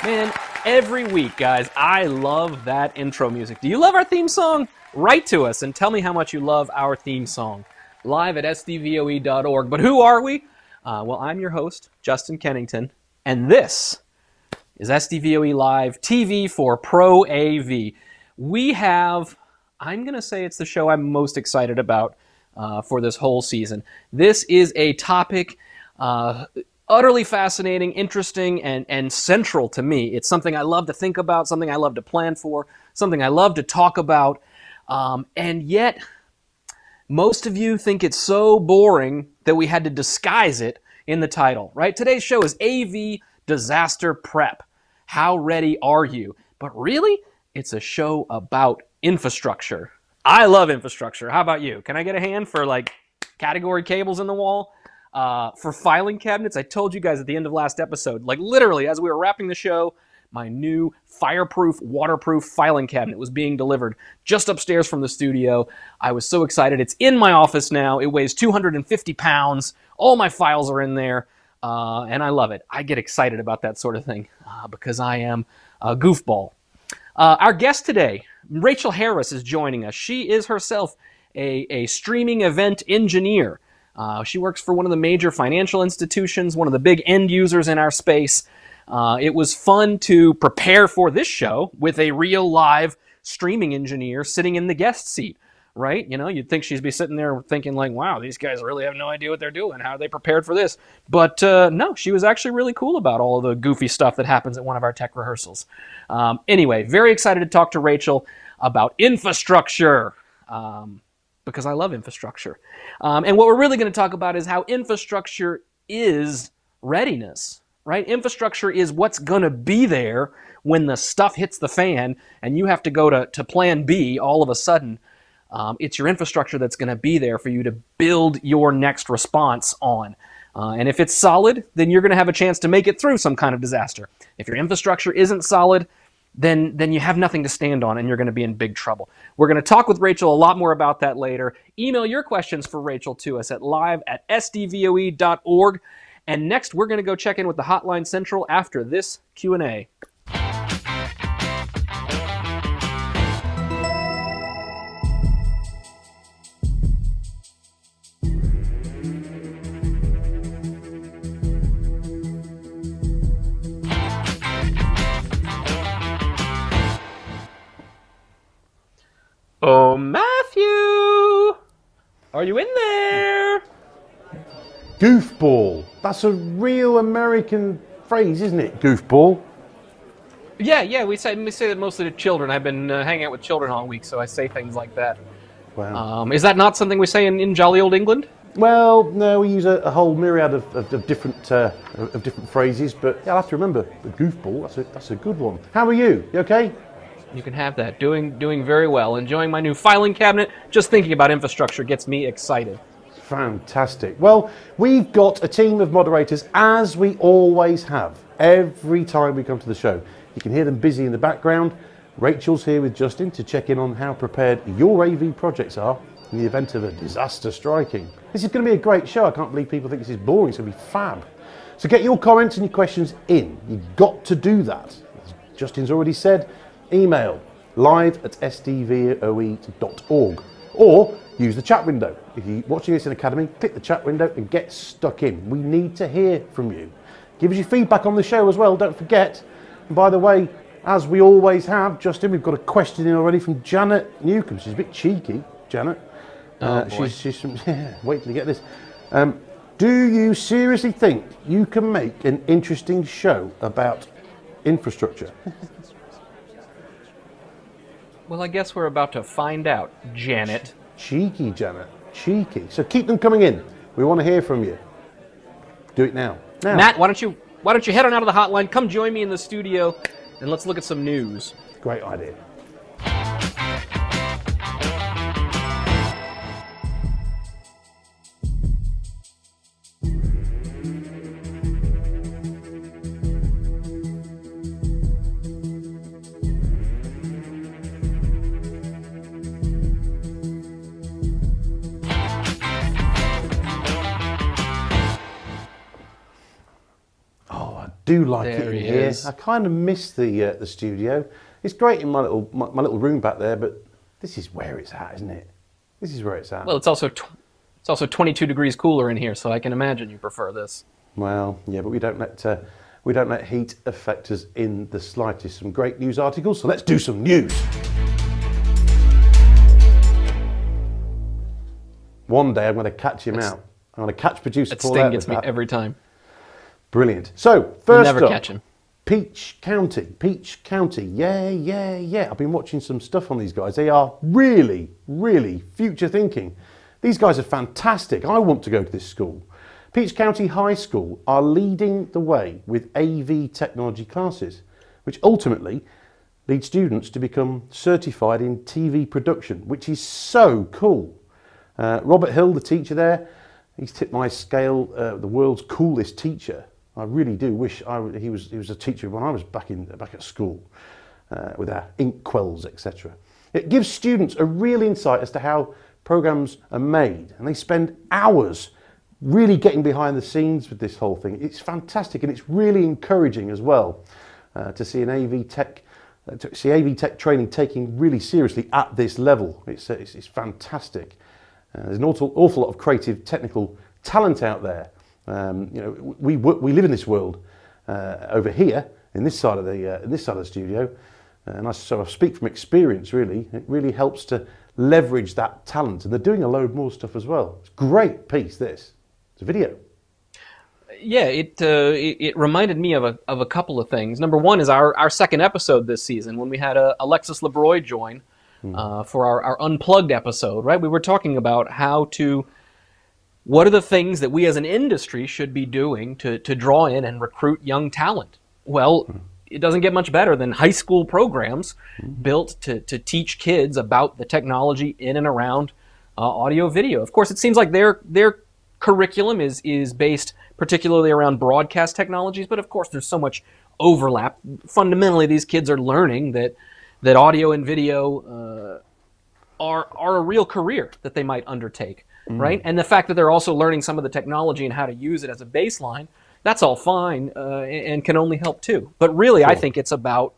Man, every week, guys, I love that intro music. Do you love our theme song? Write to us and tell me how much you love our theme song. Live at SDVoE.org. But who are we? Well, I'm your host, Justin Kennington, and this is SDVoE Live TV for Pro AV. We have, I'm going to say it's the show I'm most excited about for this whole season. This is a topic utterly fascinating, interesting, and central to me. It's something I love to think about, something I love to plan for, something I love to talk about, and yet most of you think it's so boring that we had to disguise it in the title, right? Today's show is AV Disaster Prep. How ready are you? But really, it's a show about infrastructure. I love infrastructure. How about you? Can I get a hand for like category cables in the wall? For filing cabinets, I told you guys at the end of last episode, like literally as we were wrapping the show, my new fireproof, waterproof filing cabinet was being delivered just upstairs from the studio. I was so excited. It's in my office now. It weighs 250 pounds. All my files are in there, and I love it. I get excited about that sort of thing because I am a goofball. Our guest today, Rachael Harris, is joining us. She is herself a streaming event engineer. She works for one of the major financial institutions, one of the big end users in our space. It was fun to prepare for this show with a real live streaming engineer sitting in the guest seat, right? You know, you'd think she'd be sitting there thinking like, wow, these guys really have no idea what they're doing. How are they prepared for this? But no, she was actually really cool about all of the goofy stuff that happens at one of our tech rehearsals. Anyway, very excited to talk to Rachael about infrastructure. Because I love infrastructure. And what we're really going to talk about is how infrastructure is readiness, right? Infrastructure is what's going to be there when the stuff hits the fan and you have to go to plan B all of a sudden. It's your infrastructure that's going to be there for you to build your next response on. And if it's solid, then you're going to have a chance to make it through some kind of disaster. If your infrastructure isn't solid, then you have nothing to stand on and you're going to be in big trouble. We're going to talk with Rachael a lot more about that later. Email your questions for Rachael to us at live@sdvoe.org. And next, we're going to go check in with the Hotline Central after this Q&A. Oh, Matthew! Are you in there? Goofball. That's a real American phrase, isn't it? Goofball. Yeah, we say that mostly to children. I've been hanging out with children all week, so I say things like that. Wow. Is that not something we say in jolly old England? Well, no, we use a whole myriad of different phrases, but yeah, I'll have to remember the goofball. That's a good one. How are you? You okay? You can have that. Doing very well. Enjoying my new filing cabinet. Just thinking about infrastructure gets me excited. Fantastic. Well, we've got a team of moderators, as we always have, every time we come to the show. You can hear them busy in the background. Rachael's here with Justin to check in on how prepared your AV projects are in the event of a disaster striking. This is going to be a great show. I can't believe people think this is boring. It's going to be fab. So get your comments and your questions in. You've got to do that. As Justin's already said, email live@sdvoe.org or use the chat window. If you're watching this in Academy, click the chat window and get stuck in. We need to hear from you. Give us your feedback on the show as well, don't forget. And by the way, as we always have, Justin, we've got a question in already from Janet Newcomb. She's a bit cheeky, Janet. She's from, yeah, wait till you get this. Do you seriously think you can make an interesting show about infrastructure? Well, I guess we're about to find out, Janet. Cheeky, Janet. Cheeky. So keep them coming in. We want to hear from you. Do it now. Matt, why don't you head on out of the hotline? Come join me in the studio, and let's look at some news. Great idea. do like There it in he here. is. I kind of miss the studio. It's great in my little room back there, but this is where it's at, isn't it? This is where it's at. Well, it's also 22 degrees cooler in here, so I can imagine you prefer this. Well, yeah, but we don't let heat affect us in the slightest. Some great news articles, so let's do some news. One day I'm going to catch him out. I'm going to catch producer That Paul sting out gets with me that. every time. Brilliant. So first Never up, catch him. Peach County. Peach County. Yeah. I've been watching some stuff on these guys. They are really, really future thinking. These guys are fantastic. I want to go to this school. Peach County High School are leading the way with AV technology classes, which ultimately lead students to become certified in TV production, which is so cool. Robert Hill, the teacher there, he's tipped my scale, the world's coolest teacher. I really do wish he was a teacher when I was back at school with our ink quells, etc. It gives students a real insight as to how programs are made, and they spend hours really getting behind the scenes with this whole thing. It's fantastic, and it's really encouraging as well to see an AV tech training taking really seriously at this level. It's fantastic. There's an awful lot of creative, technical talent out there. We live in this world over here in this side of the studio, and so I speak from experience. Really, it really helps to leverage that talent, and they're doing a load more stuff as well. It's a great piece. It's a video. Yeah, it reminded me of a couple of things. Number one is our second episode this season when we had Alexis LeBroy join for our Unplugged episode. Right, we were talking about what are the things that we as an industry should be doing to draw in and recruit young talent. Well, it doesn't get much better than high school programs built to teach kids about the technology in and around audio video. Of course, it seems like their curriculum is based particularly around broadcast technologies, but of course there's so much overlap. Fundamentally, these kids are learning that audio and video are a real career that they might undertake, right? And the fact that they're also learning some of the technology and how to use it as a baseline, that's all fine and can only help too. But really, I think it's about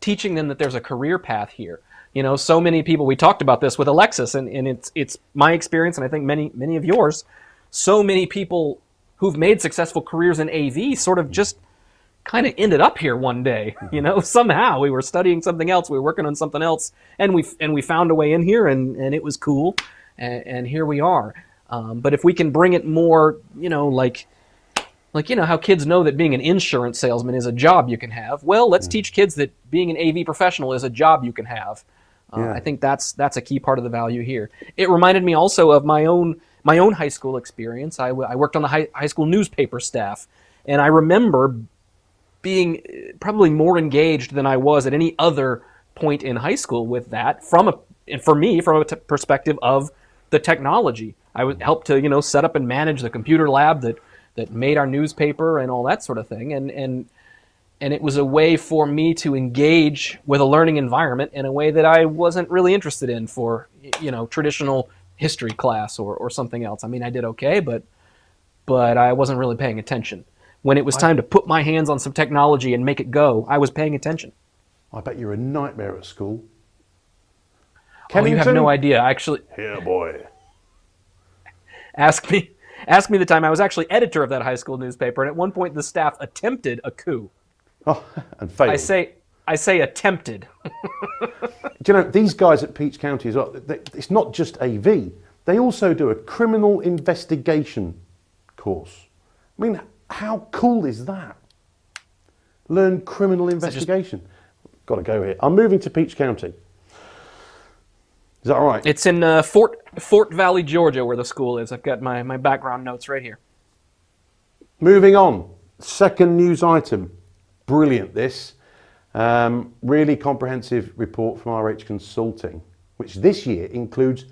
teaching them that there's a career path here. You know, so many people, we talked about this with Alexis, and it's my experience, and I think many of yours, so many people who've made successful careers in AV sort of just kind of ended up here one day. You know, somehow we were studying something else, we were working on something else, and we found a way in here, and it was cool, and here we are. But if we can bring it more, you know, like you know how kids know that being an insurance salesman is a job you can have. Well, let's teach kids that being an AV professional is a job you can have. I think that's a key part of the value here. It reminded me also of my own high school experience. I worked on the high school newspaper staff, and I remember being probably more engaged than I was at any other point in high school with that. From a perspective of the technology, I would help to, you know, set up and manage the computer lab that made our newspaper and all that sort of thing, and it was a way for me to engage with a learning environment in a way that I wasn't really interested in for, you know, traditional history class or something else. I mean, I did okay, but I wasn't really paying attention. When it was time to put my hands on some technology and make it go, I was paying attention. I bet you're a nightmare at school. Oh, you have no idea. Actually, yeah, boy. Ask me the time I was actually editor of that high school newspaper, and at one point the staff attempted a coup. Oh, and failed. I say attempted. Do you know, these guys at Peach County as well, it's not just AV. They also do a criminal investigation course. I mean, how cool is that? Learn criminal investigation. Got to go here. I'm moving to Peach County. Is that all right? It's in Fort Valley, Georgia, where the school is. I've got my background notes right here. Moving on. Second news item. Brilliant, this. Really comprehensive report from RH Consulting, which this year includes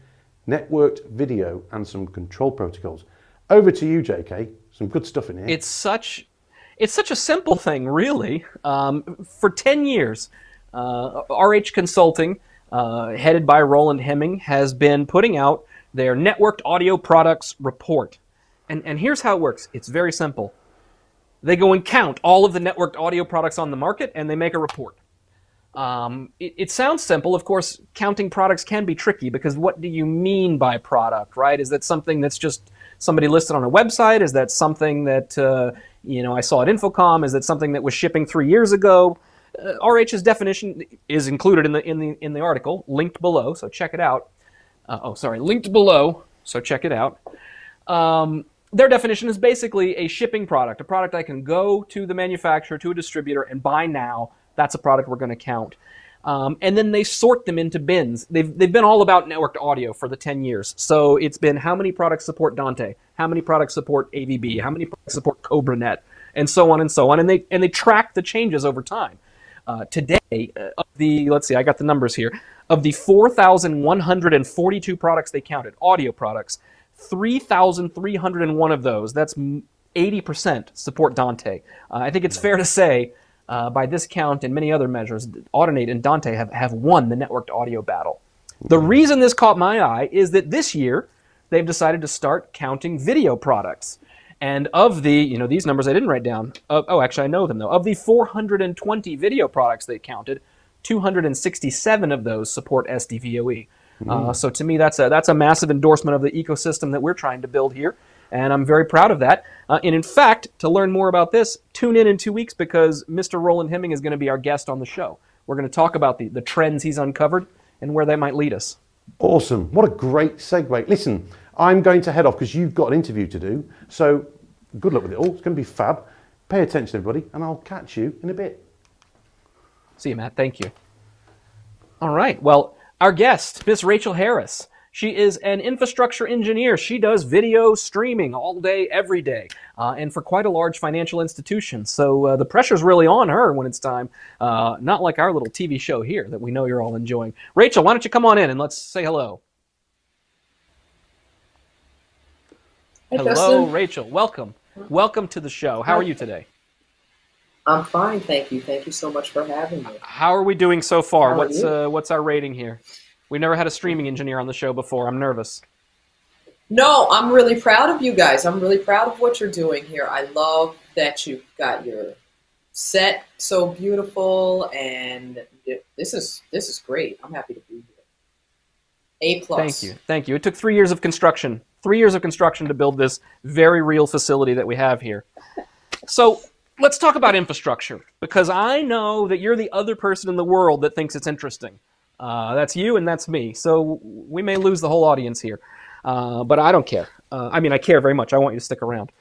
networked video and some control protocols. Over to you, JK. Some good stuff in here. It's such a simple thing, really. For 10 years, RH Consulting, headed by Roland Hemming, has been putting out their networked audio products report. And here's how it works. It's very simple. They go and count all of the networked audio products on the market, and they make a report. It sounds simple. Of course, counting products can be tricky, because what do you mean by product, right? Is that something that's just somebody listed on a website? Is that something that I saw at Infocom? Is that something that was shipping 3 years ago? RH's definition is included in the article, linked below, so check it out. Linked below, so check it out. Their definition is basically a shipping product, a product I can go to the manufacturer, to a distributor, and buy now. That's a product we're going to count. And then they sort them into bins. They've been all about networked audio for the 10 years. So it's been how many products support Dante, how many products support AVB, how many products support CobraNet, and so on and so on. And they track the changes over time. Today, let's see, I got the numbers here. Of the 4,142 products they counted, audio products, 3,301 of those, that's 80%, support Dante. I think it's fair to say, by this count and many other measures, Audinate and Dante have won the networked audio battle. The reason this caught my eye is that this year, they've decided to start counting video products. And of the, these numbers I didn't write down. Actually, I know them, though. Of the 420 video products they counted, 267 of those support SDVoE. So to me, that's a massive endorsement of the ecosystem that we're trying to build here, and I'm very proud of that. And in fact, to learn more about this, tune in 2 weeks, because Mr. Roland Hemming is going to be our guest on the show. We're going to talk about the trends he's uncovered and where they might lead us. Awesome. What a great segue. Listen, I'm going to head off because you've got an interview to do. So good luck with it all. It's going to be fab. Pay attention, everybody, and I'll catch you in a bit. See you, Matt. Thank you. All right. Well, our guest, Miss Rachael Harris. She is an infrastructure engineer. She does video streaming all day, every day, and for quite a large financial institution. So the pressure's really on her when it's time, not like our little TV show here that we know you're all enjoying. Rachael, why don't you come on in and let's say hello. Hey, hello, Justin. Rachael. Welcome. Welcome to the show. How are you today? I'm fine, thank you. Thank you so much for having me. How are we doing so far? How are you? What's our rating here? We never had a streaming engineer on the show before. I'm nervous. No, I'm really proud of you guys. I'm really proud of what you're doing here. I love that you've got your set so beautiful, and this is great. I'm happy to be here. A+. Thank you. It took 3 years of construction. 3 years of construction to build this very real facility that we have here. So let's talk about infrastructure, because I know that you're the other person in the world that thinks it's interesting. That's you and that's me. So we may lose the whole audience here, but I don't care. I care very much. I want you to stick around.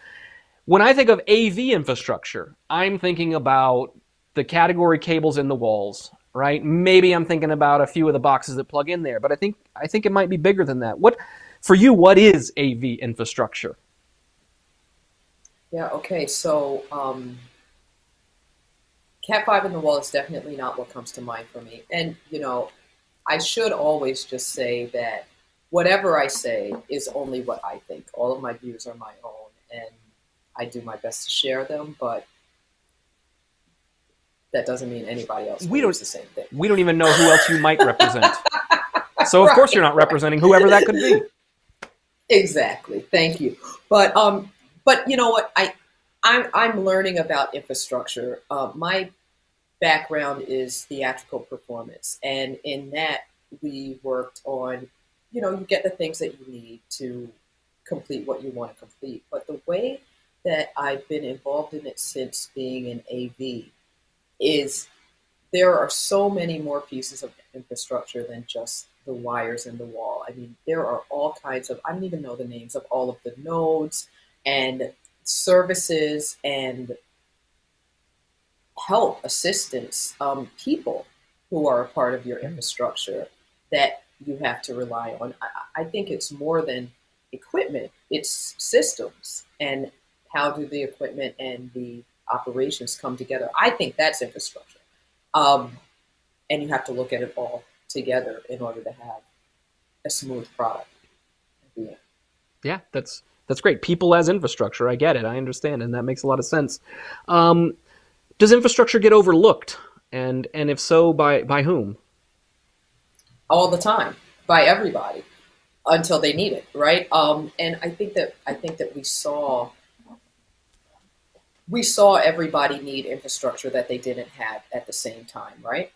When I think of AV infrastructure, I'm thinking about the category cables in the walls, right? Maybe I'm thinking about a few of the boxes that plug in there, but I think it might be bigger than that. For you, what is AV infrastructure? Yeah, okay, so Cat5 in the wall is definitely not what comes to mind for me. And, I should always just say that whatever I say is only what I think. All of my views are my own, and I do my best to share them, but that doesn't mean anybody else believes the same thing. We don't even know who else you might represent. So, of course, you're not representing whoever that could be. Exactly. Thank you. But you know what? I'm learning about infrastructure. My background is theatrical performance, and in that we worked on, you get the things that you need to complete what you want to complete. But the way that I've been involved in it since being in AV is there are so many more pieces of infrastructure than just the wires in the wall. I mean, there are all kinds of, I don't even know the names of all of the nodes and services and help, assistance, people who are a part of your infrastructure that you have to rely on. I think it's more than equipment, it's systems, and how do the equipment and the operations come together. I think that's infrastructure. And you have to look at it all together in order to have a smooth product at the end. Yeah, that's great. People as infrastructure. I get it. I understand, and that makes a lot of sense. Does infrastructure get overlooked? And if so, by whom? All the time, by everybody, until they need it, right? And I think that we saw we saw everybody need infrastructure that they didn't have at the same time, right?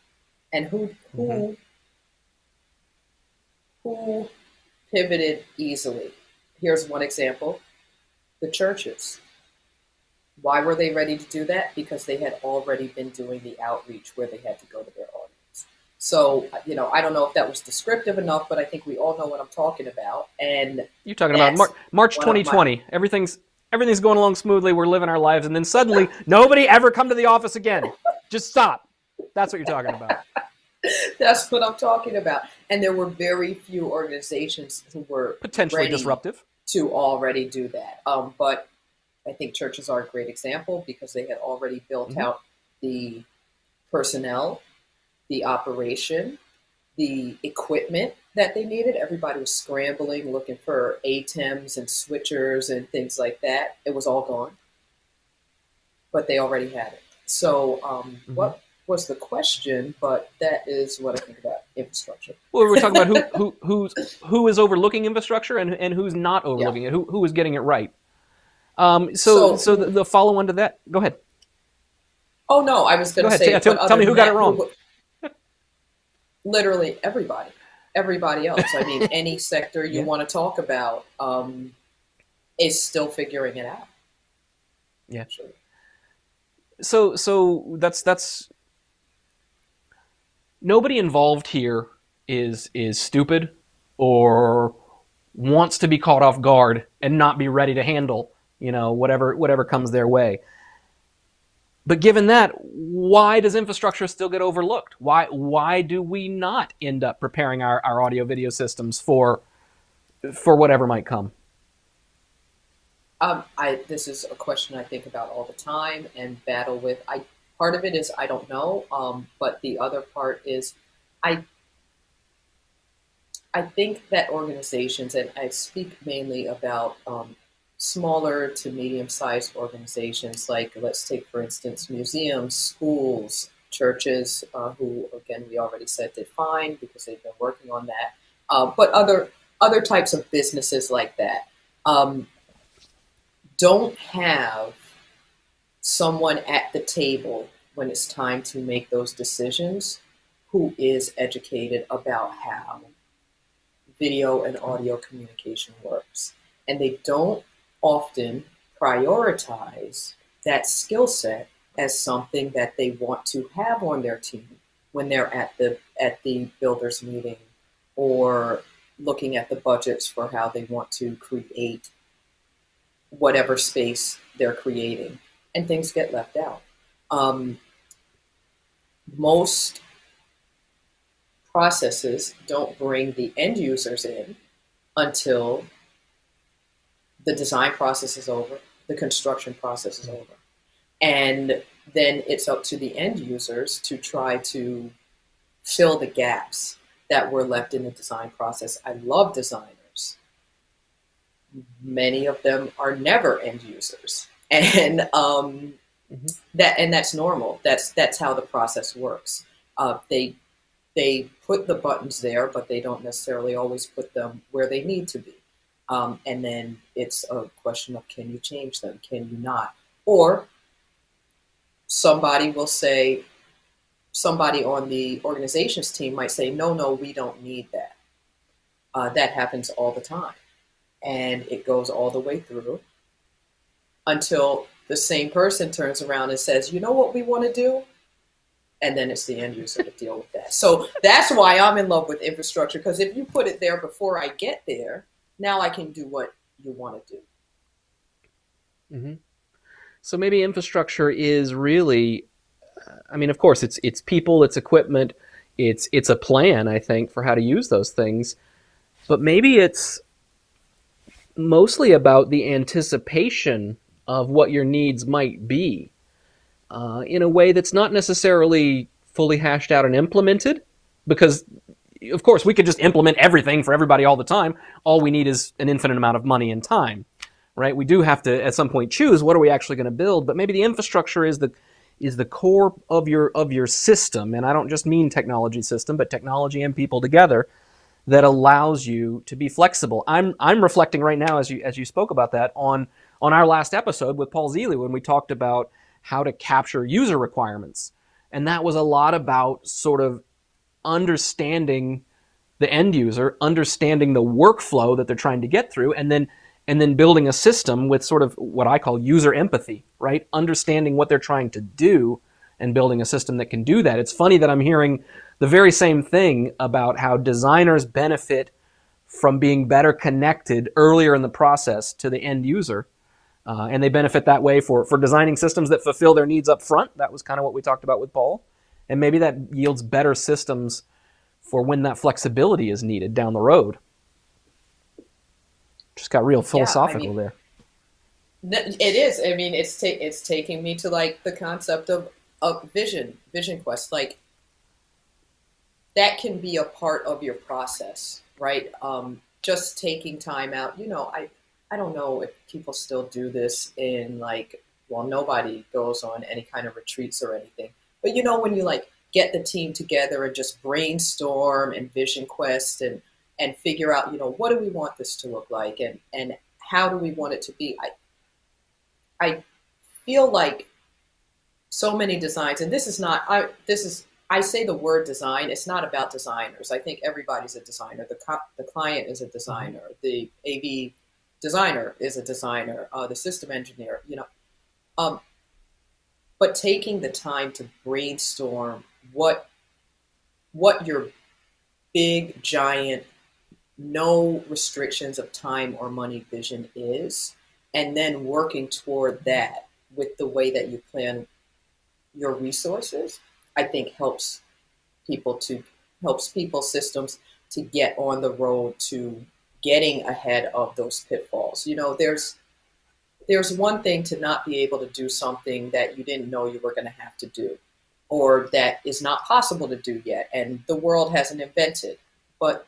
And who pivoted easily? Here's one example: the churches. Why were they ready to do that? Because they had already been doing the outreach where they had to go to their audience. So, you know, I don't know if that was descriptive enough, but I think we all know what I'm talking about. And you're talking about March 2020. Everything's going along smoothly. We're living our lives, and then suddenly nobody ever come to the office again. Just stop. That's what you're talking about. That's what I'm talking about. And there were very few organizations who were potentially disruptive to already do that. But I think churches are a great example because they had already built out the personnel, the operation, the equipment that they needed. Everybody was scrambling, looking for ATEMs and switchers and things like that. It was all gone, but they already had it. So what was the question? But that is what I think about infrastructure. Well, we're talking about who is overlooking infrastructure and who's not overlooking it, who is getting it right. So the follow-on to that, go ahead. Oh, no, I was going to say... Tell me who got it wrong. Literally everybody else. I mean, any sector you want to talk about is still figuring it out. Yeah. Sure. So that's nobody involved here is stupid or wants to be caught off guard and not be ready to handle, you know, whatever comes their way. But given that, why does infrastructure still get overlooked? Why do we not end up preparing our audio video systems for whatever might come? This is a question I think about all the time and battle with. Part of it is I don't know, but the other part is I think that organizations, and I speak mainly about smaller to medium-sized organizations, like let's take, for instance, museums, schools, churches, who, again, we already said did fine because they've been working on that, but other types of businesses like that don't have someone at the table when it's time to make those decisions who is educated about how video and audio communication works. And they don't often prioritize that skill set as something that they want to have on their team when they're at the builders meeting or looking at the budgets for how they want to create whatever space they're creating, and things get left out. Most processes don't bring the end users in until the design process is over, the construction process is over. And then it's up to the end users to try to fill the gaps that were left in the design process. I love designers. Many of them are never end users. And that's normal. That's how the process works. They put the buttons there, but they don't necessarily always put them where they need to be. And then it's a question of, can you change them? Can you not? Or somebody will say, somebody on the organizations team might say, no, we don't need that. That happens all the time. And it goes all the way through until the same person turns around and says, you know what we want to do? And then it's the end user to deal with that. So that's why I'm in love with infrastructure, because if you put it there before I get there, now I can do what you want to do. Mm-hmm. So maybe infrastructure is really, I mean, of course, it's people, it's equipment, it's a plan, I think, for how to use those things. But maybe it's mostly about the anticipation of what your needs might be in a way that's not necessarily fully hashed out and implemented, because of course we could just implement everything for everybody all the time. All we need is an infinite amount of money and time, right? We do have to at some point choose what are we actually going to build, but maybe the infrastructure is the core of your system, and I don't just mean technology system, but technology and people together that allows you to be flexible. I'm reflecting right now as you spoke about that on our last episode with Paul Zealy when we talked about how to capture user requirements. And that was a lot about sort of understanding the end user, understanding the workflow that they're trying to get through, and then building a system with sort of what I call user empathy, right? Understanding what they're trying to do and building a system that can do that. It's funny that I'm hearing the very same thing about how designers benefit from being better connected earlier in the process to the end user. And they benefit that way for designing systems that fulfill their needs up front. That was kind of what we talked about with Paul. And maybe that yields better systems for when that flexibility is needed down the road. Just got real philosophical there. It is. I mean, it's taking me to like the concept of vision quest. Like that can be a part of your process, right? Just taking time out. You know, I don't know if people still do this in like, well, nobody goes on any kind of retreats or anything. But you know, when you like get the team together and just brainstorm and vision quest and figure out, you know, what do we want this to look like and how do we want it to be? I feel like so many designs, and I say the word design, it's not about designers. I think everybody's a designer. The client is a designer. The AV designer is a designer, the system engineer, you know. But taking the time to brainstorm what your big, giant, no restrictions of time or money vision is, and then working toward that with the way that you plan your resources, I think helps people systems to get on the road to getting ahead of those pitfalls. You know, there's one thing to not be able to do something that you didn't know you were going to have to do, or that is not possible to do yet, and the world hasn't invented. But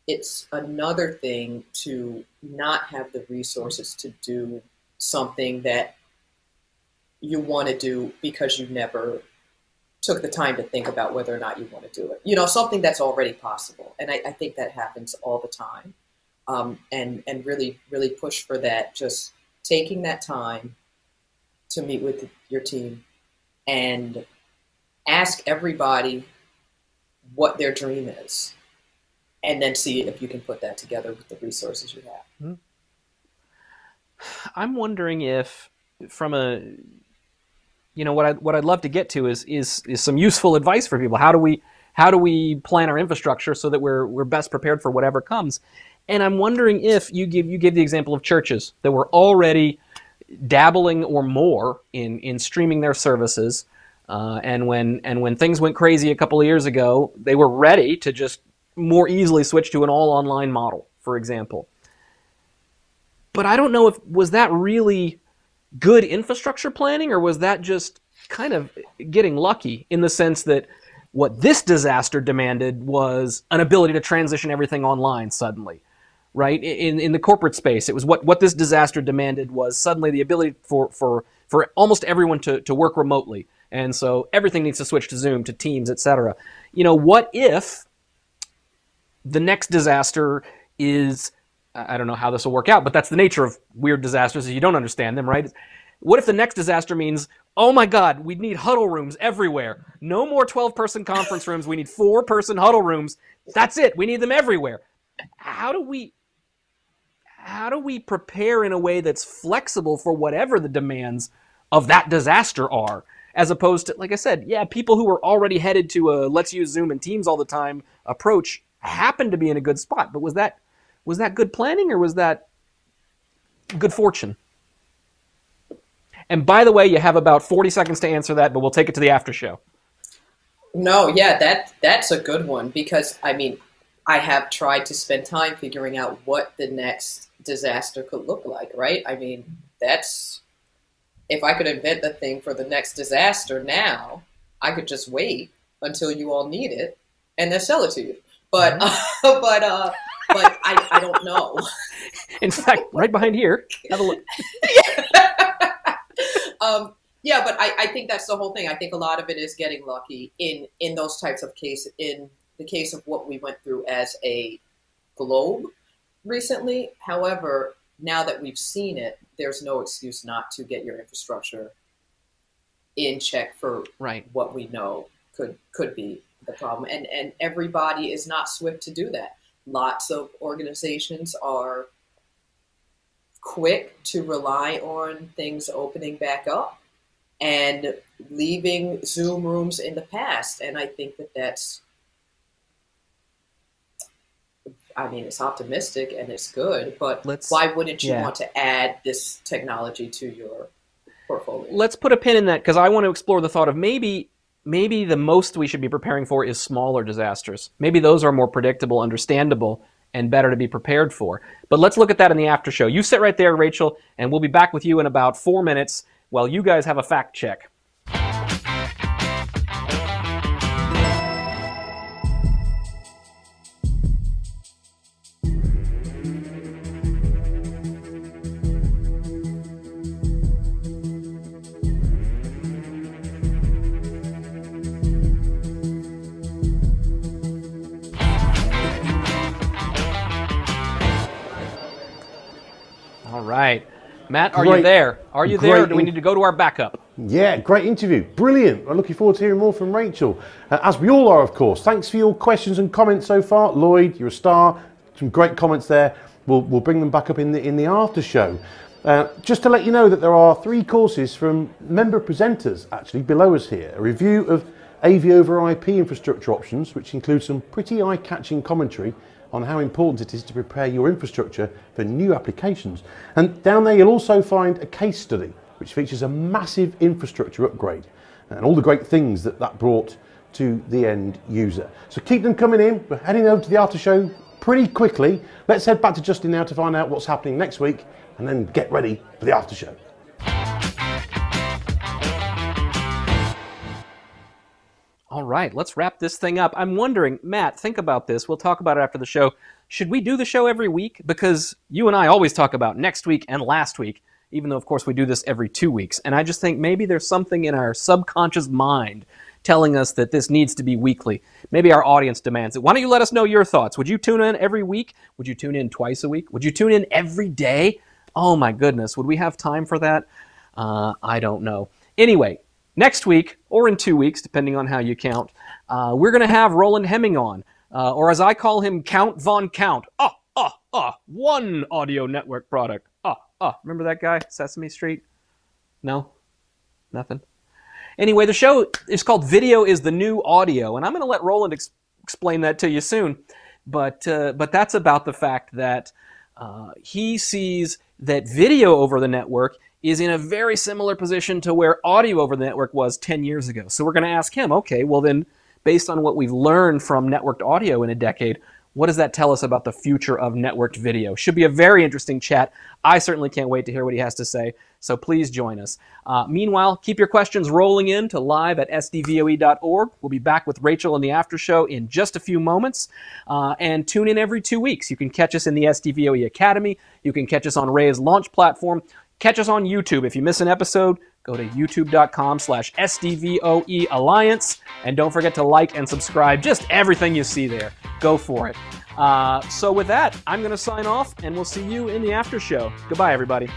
it's another thing to not have the resources to do something that you want to do because you never took the time to think about whether or not you want to do it. You know, something that's already possible. And I think that happens all the time. And really, really push for that. Just taking that time to meet with your team and ask everybody what their dream is, and then see if you can put that together with the resources you have. I'm wondering if, from a, you know, what I'd love to get to is some useful advice for people. How do we plan our infrastructure so that we're best prepared for whatever comes? And I'm wondering if you give the example of churches that were already dabbling or more in streaming their services, and when things went crazy a couple of years ago, they were ready to just more easily switch to an all online model, for example. But I don't know was that really good infrastructure planning, or was that just kind of getting lucky in the sense that what this disaster demanded was an ability to transition everything online suddenly, right? In the corporate space, it was what this disaster demanded was suddenly the ability for almost everyone to work remotely. And so everything needs to switch to Zoom, to Teams, etc. You know, what if the next disaster is, I don't know how this will work out, but that's the nature of weird disasters, is you don't understand them, right? What if the next disaster means, oh my God, we need huddle rooms everywhere. No more 12-person conference rooms. We need 4-person huddle rooms. That's it. We need them everywhere. How do we prepare in a way that's flexible for whatever the demands of that disaster are? As opposed to, like I said, yeah, people who are already headed to a let's use Zoom and Teams all the time approach happen to be in a good spot. But was that good planning, or was that good fortune? And by the way, you have about 40 seconds to answer that, but we'll take it to the after show. No, yeah, that's a good one, because I mean, I have tried to spend time figuring out what the next disaster could look like, right? I mean, if I could invent the thing for the next disaster now, I could just wait until you all need it and then sell it to you. But but I don't know. In fact, right behind here, have a look. Yeah, but I think that's the whole thing. I think a lot of it is getting lucky in those types of cases, in the case of what we went through as a globe recently. However, now that we've seen it, there's no excuse not to get your infrastructure in check for what we know could be the problem. And everybody is not swift to do that. Lots of organizations are quick to rely on things opening back up and leaving Zoom rooms in the past. And I think that that's, I mean, it's optimistic and it's good, but why wouldn't you want to add this technology to your portfolio? Let's put a pin in that, because I want to explore the thought of maybe the most we should be preparing for is smaller disasters. Maybe those are more predictable, understandable, and better to be prepared for. But let's look at that in the after show. You sit right there, Rachel, and we'll be back with you in about 4 minutes while you guys have a fact check. All right. Matt, are you there? Are you there, or do we need to go to our backup? Yeah, great interview. Brilliant. I'm looking forward to hearing more from Rachel. As we all are, of course. Thanks for your questions and comments so far. Lloyd, you're a star. Some great comments there. We'll bring them back up in the after show. Just to let you know that there are 3 courses from member presenters actually below us here. A review of AV over IP infrastructure options, which includes some pretty eye-catching commentary on how important it is to prepare your infrastructure for new applications. And down there you'll also find a case study which features a massive infrastructure upgrade and all the great things that brought to the end user. So keep them coming in. We're heading over to the after show pretty quickly. Let's head back to Justin now to find out what's happening next week and then get ready for the after show. All right, let's wrap this thing up. I'm wondering, Matt, think about this. We'll talk about it after the show. Should we do the show every week? Because you and I always talk about next week and last week, even though, of course, we do this every 2 weeks. And I just think maybe there's something in our subconscious mind telling us that this needs to be weekly. Maybe our audience demands it. Why don't you let us know your thoughts? Would you tune in every week? Would you tune in twice a week? Would you tune in every day? Oh, my goodness. Would we have time for that? I don't know. Anyway, next week, or in 2 weeks, depending on how you count, we're going to have Roland Hemming on, or as I call him, Count Von Count. One audio network product. Remember that guy, Sesame Street? No? Nothing? Anyway, the show is called Video is the New Audio, and I'm going to let Roland explain that to you soon. But that's about the fact that he sees that video over the network is in a very similar position to where audio over the network was 10 years ago. So we're going to ask him, okay, well then, based on what we've learned from networked audio in a decade, what does that tell us about the future of networked video? Should be a very interesting chat. I certainly can't wait to hear what he has to say, so please join us. Meanwhile, keep your questions rolling in to live@sdvoe.org. We'll be back with Rachel in the after show in just a few moments. And tune in every 2 weeks. You can catch us in the SDVoE Academy. You can catch us on Ray's launch platform. Catch us on YouTube. If you miss an episode, go to youtube.com/SDVoE Alliance. And don't forget to like and subscribe. Just everything you see there. Go for it. So with that, I'm going to sign off, and we'll see you in the after show. Goodbye, everybody.